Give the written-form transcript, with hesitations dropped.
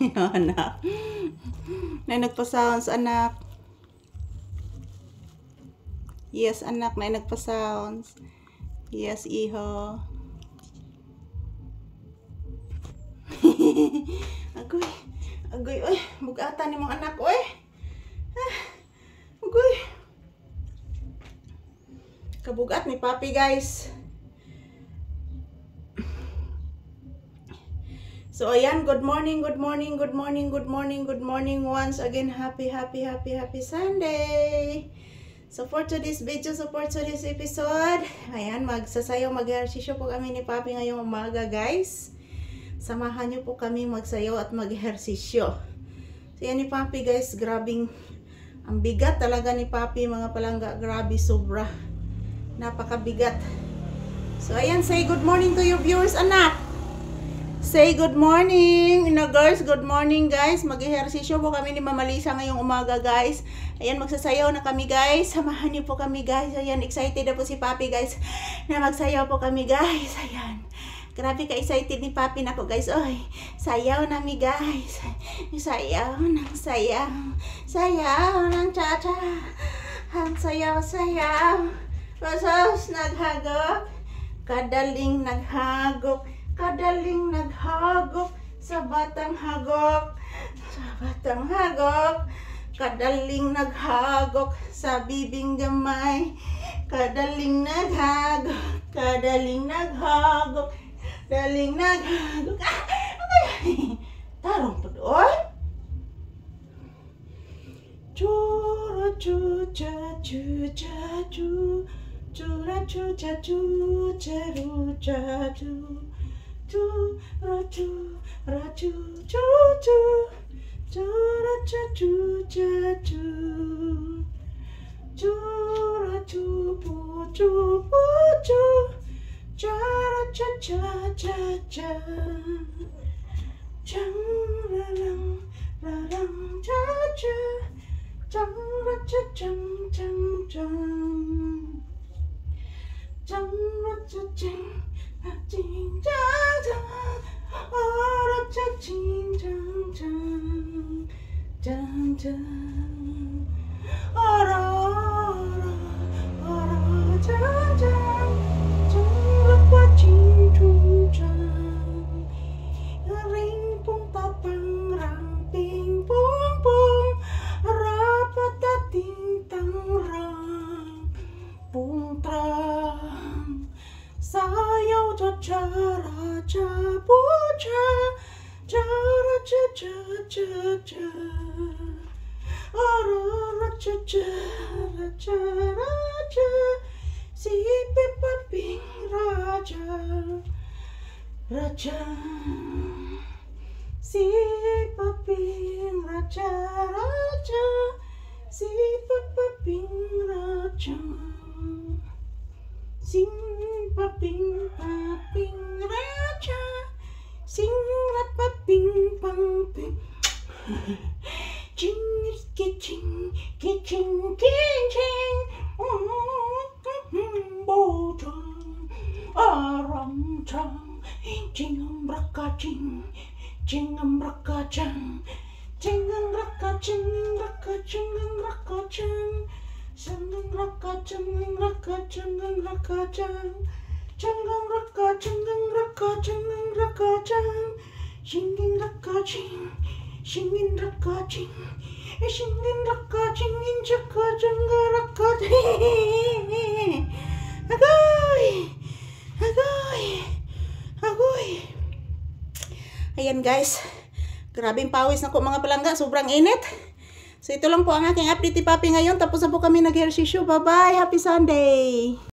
Yung anak. Na nagpa-sounds, anak. Yes, anak, na nagpa-sounds. Yes, iho. Agoy. Agoy, oy. Bugatan ni mong anak, oy. Agoy. Kabugat ni Papi, guys. So, ayan, good morning, good morning, good morning, good morning, good morning. Once again, happy Sunday. So, for today's video, so for today's episode, ayan, magsasayaw, mag-ehersisyo po kami ni Papi ngayong umaga, guys. Samahan niyo po kami magsayaw at mag-ehersisyo. So, yan ni Papi, guys, grabing, ang bigat talaga ni Papi, mga palangga, grabe, sobra. Napakabigat. So, ayan, say good morning to your viewers, anak. Say good morning, guys. Good morning, guys. Mag-ehersisyo po kami ni Mama Lisa ngayong umaga, guys. Ayan, magsasayaw na kami, guys. Samahan niyo po kami, guys. Ayan, excited na po si Papi, guys, na magsayaw po kami, guys. Ayan. Grabe ka-excited ni Papi na ko, guys. Oy, sayaw na mi, guys. Sayaw ng sayaw. Sayaw ng cha-cha. Ang sayaw-sayaw. Pasos naghagok. Kadaling naghagok. Kadaling naghagok sa batang hagok, sa batang hagok. Kadaling naghagok sa bibing gamay. Kadaling naghagok, kadaling naghagok, kadaling naghagok. Okay. Tarong po doon. Chura chu cha chu cha chu. Chura chu cha chu charu cha chu. Raju, raju, chu, chu, chu, raju, chu, chu, chu, chu, raju, pu, chu, pu, chu, cha, cha, cha, cha, cha, chang, rang, rang, cha, cha, chang, raja, chang, chang, chang, chang, raja, chang. Ching chang chang, oh, ching chang chang, chang chang, oh, chang chang, chang pa ching chung chang, ring pong papang rang ping pong pong, rapata ting tang rang, pong trang. Sayaw cha cha ra cha pu cha cha ra cha cha cha cha ra ra cha cha ra cha ra cha si pe pa ping ra cha ra cha si pa ping ra cha si pa pa ping ra cha. Sing pa ping raja, sing ra pa ping pang ping. Ching ki ching ching, bo chang, aram chang, chingam raka ching, chingam raka chang, chingam raka ching raka chingam raka chang. Changang raka changang raka changang raka chang, changang raka changang raka changang raka chang, shinging raka ching, shinging raka ching, shinging raka chinging chaka changa raka ching. Agoy, agoy, agoy. Ayan, guys, grabing pawis na ko mga palangga, sobrang init. So, ito lang po ang aking update ni Papi ngayon. Tapos na po kami nag-ehersisyo. Bye-bye. Happy Sunday!